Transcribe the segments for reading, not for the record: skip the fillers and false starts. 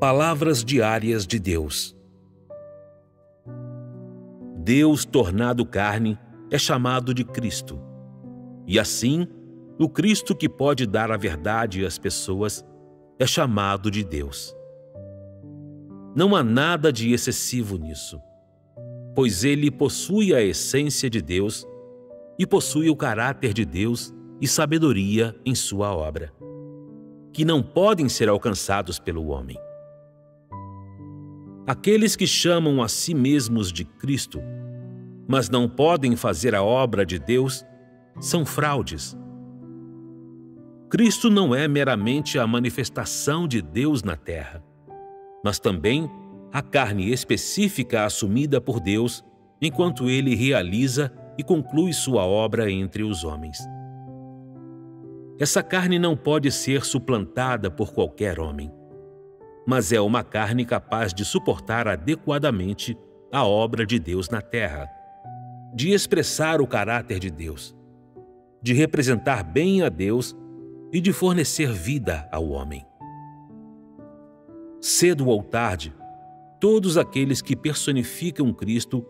Palavras diárias de Deus. Deus tornado carne é chamado de Cristo. E assim, o Cristo que pode dar a verdade às pessoas é chamado de Deus. Não há nada de excessivo nisso, pois ele possui a essência de Deus e possui o caráter de Deus e sabedoria em sua obra, que não podem ser alcançados pelo homem. Aqueles que chamam a si mesmos de Cristo, mas não podem fazer a obra de Deus, são fraudes. Cristo não é meramente a manifestação de Deus na terra, mas também a carne específica assumida por Deus enquanto ele realiza e conclui sua obra entre os homens. Essa carne não pode ser suplantada por qualquer homem, mas é uma carne capaz de suportar adequadamente a obra de Deus na terra, de expressar o caráter de Deus, de representar bem a Deus e de fornecer vida ao homem. Cedo ou tarde, todos aqueles que personificam Cristo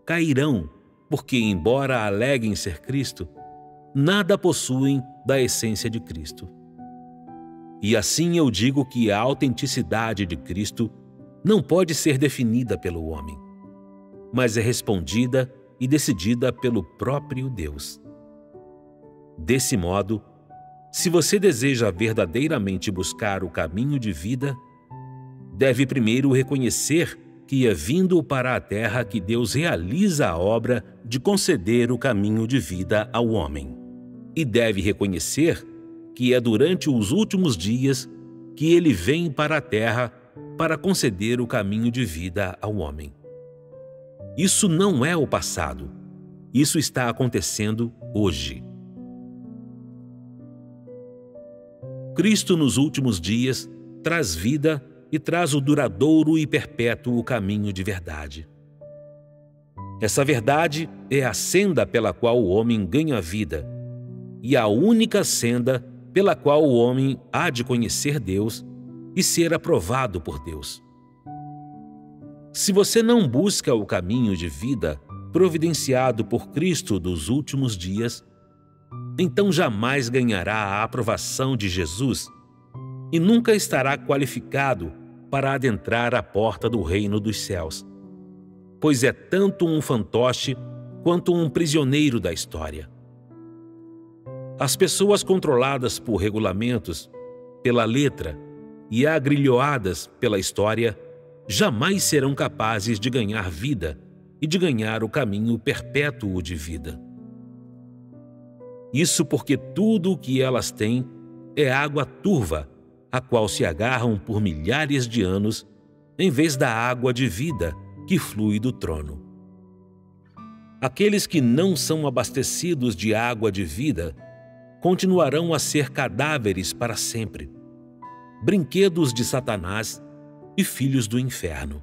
cairão, porque, embora aleguem ser Cristo, nada possuem da essência de Cristo. E assim eu digo que a autenticidade de Cristo não pode ser definida pelo homem, mas é respondida e decidida pelo próprio Deus. Desse modo, se você deseja verdadeiramente buscar o caminho de vida, deve primeiro reconhecer que é vindo para a terra que Deus realiza a obra de conceder o caminho de vida ao homem. E deve reconhecer que é durante os últimos dias que ele vem para a terra para conceder o caminho de vida ao homem. Isso não é o passado. Isso está acontecendo hoje. Cristo, nos últimos dias, traz vida e traz o duradouro e perpétuo caminho de verdade. Essa verdade é a senda pela qual o homem ganha vida e a única senda pela qual o homem há de conhecer Deus e ser aprovado por Deus. Se você não busca o caminho de vida providenciado por Cristo dos últimos dias, então jamais ganhará a aprovação de Jesus e nunca estará qualificado para adentrar a porta do reino dos céus, pois é tanto um fantoche quanto um prisioneiro da história. As pessoas controladas por regulamentos, pela letra e agrilhoadas pela história jamais serão capazes de ganhar vida e de ganhar o caminho perpétuo de vida. Isso porque tudo o que elas têm é água turva, a qual se agarram por milhares de anos, em vez da água de vida que flui do trono. Aqueles que não são abastecidos de água de vida continuarão a ser cadáveres para sempre, brinquedos de Satanás e filhos do inferno.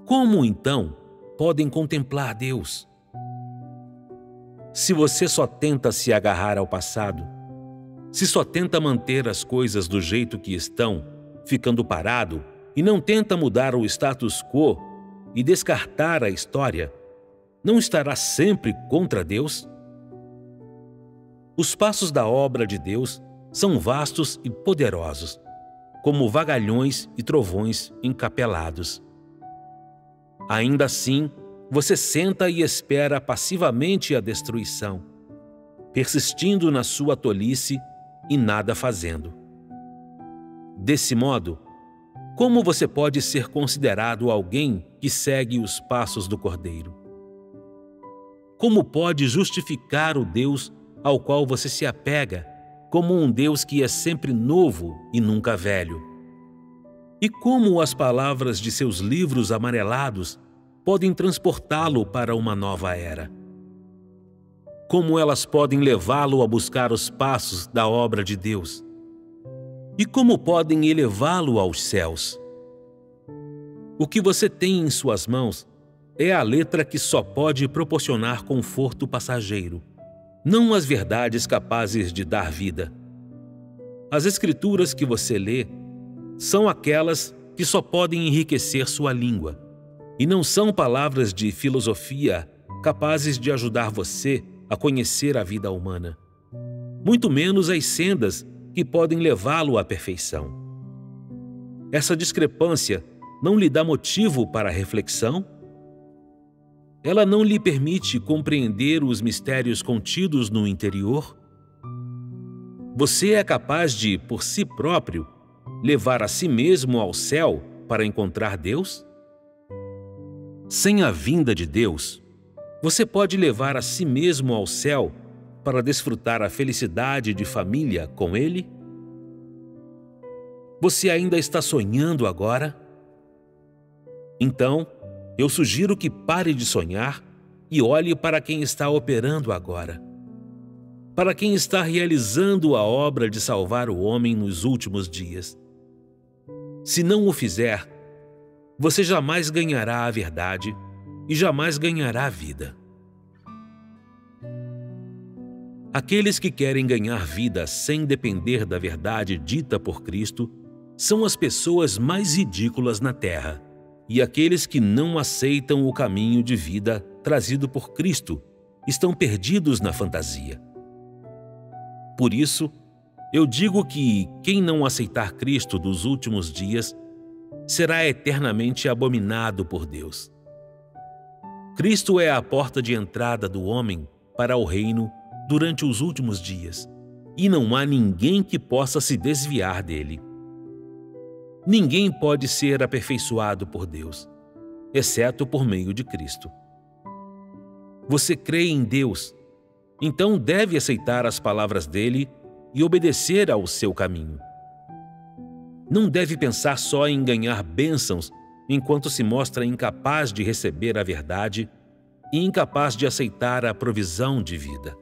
Como, então, podem contemplar Deus? Se você só tenta se agarrar ao passado, se só tenta manter as coisas do jeito que estão, ficando parado, e não tenta mudar o status quo e descartar a história, não estará sempre contra Deus? Os passos da obra de Deus são vastos e poderosos, como vagalhões e trovões encapelados. Ainda assim, você senta e espera passivamente a destruição, persistindo na sua tolice e nada fazendo. Desse modo, como você pode ser considerado alguém que segue os passos do Cordeiro? Como pode justificar o Deus ao qual você se apega como um Deus que é sempre novo e nunca velho? E como as palavras de seus livros amarelados podem transportá-lo para uma nova era? Como elas podem levá-lo a buscar os passos da obra de Deus? E como podem elevá-lo aos céus? O que você tem em suas mãos é a letra que só pode proporcionar conforto passageiro, não as verdades capazes de dar vida. As escrituras que você lê são aquelas que só podem enriquecer sua língua, e não são palavras de filosofia capazes de ajudar você a conhecer a vida humana, muito menos as sendas que podem levá-lo à perfeição. Essa discrepância não lhe dá motivo para reflexão? Ela não lhe permite compreender os mistérios contidos no interior? Você é capaz de, por si próprio, levar a si mesmo ao céu para encontrar Deus? Sem a vinda de Deus, você pode levar a si mesmo ao céu para desfrutar a felicidade de família com Ele? Você ainda está sonhando agora? Então, eu sugiro que pare de sonhar e olhe para quem está operando agora, para quem está realizando a obra de salvar o homem nos últimos dias. Se não o fizer, você jamais ganhará a verdade e jamais ganhará a vida. Aqueles que querem ganhar vida sem depender da verdade dita por Cristo são as pessoas mais ridículas na terra, e aqueles que não aceitam o caminho de vida trazido por Cristo estão perdidos na fantasia. Por isso, eu digo que quem não aceitar Cristo dos últimos dias será eternamente abominado por Deus. Cristo é a porta de entrada do homem para o reino durante os últimos dias, e não há ninguém que possa se desviar dele. Ninguém pode ser aperfeiçoado por Deus, exceto por meio de Cristo. Você crê em Deus, então deve aceitar as palavras dele e obedecer ao seu caminho. Não deve pensar só em ganhar bênçãos enquanto se mostra incapaz de receber a verdade e incapaz de aceitar a provisão de vida.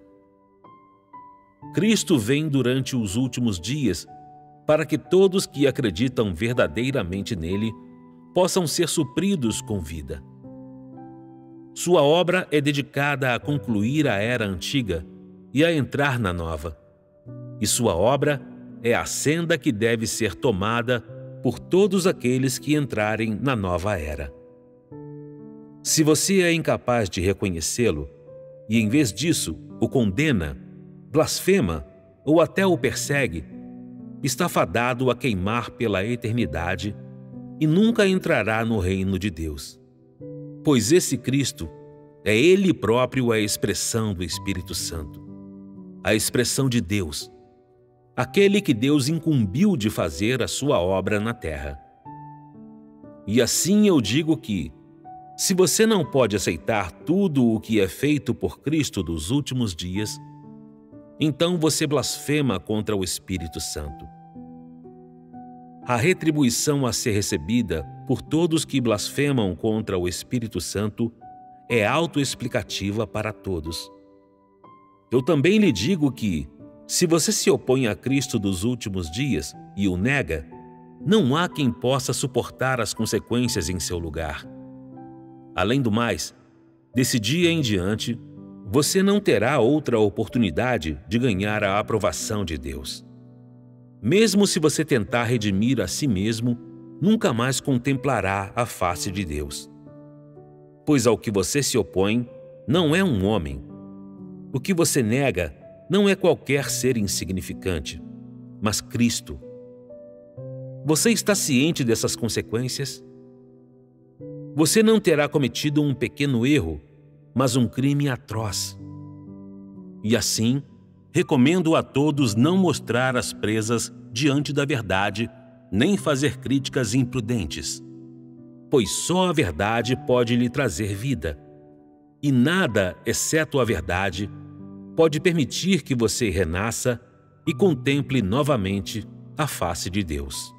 Cristo vem durante os últimos dias para que todos que acreditam verdadeiramente nele possam ser supridos com vida. Sua obra é dedicada a concluir a era antiga e a entrar na nova. E sua obra é a senda que deve ser tomada por todos aqueles que entrarem na nova era. Se você é incapaz de reconhecê-lo e, em vez disso, o condena, blasfema ou até o persegue, está fadado a queimar pela eternidade e nunca entrará no reino de Deus. Pois esse Cristo é Ele próprio a expressão do Espírito Santo, a expressão de Deus, aquele que Deus incumbiu de fazer a sua obra na terra. E assim eu digo que, se você não pode aceitar tudo o que é feito por Cristo dos últimos dias, então você blasfema contra o Espírito Santo. A retribuição a ser recebida por todos que blasfemam contra o Espírito Santo é autoexplicativa para todos. Eu também lhe digo que, se você se opõe a Cristo dos últimos dias e o nega, não há quem possa suportar as consequências em seu lugar. Além do mais, desse dia em diante, você não terá outra oportunidade de ganhar a aprovação de Deus. Mesmo se você tentar redimir a si mesmo, nunca mais contemplará a face de Deus. Pois ao que você se opõe não é um homem. O que você nega não é qualquer ser insignificante, mas Cristo. Você está ciente dessas consequências? Você não terá cometido um pequeno erro, mas um crime atroz. E assim, recomendo a todos não mostrar as presas diante da verdade, nem fazer críticas imprudentes, pois só a verdade pode lhe trazer vida, e nada, exceto a verdade, pode permitir que você renasça e contemple novamente a face de Deus.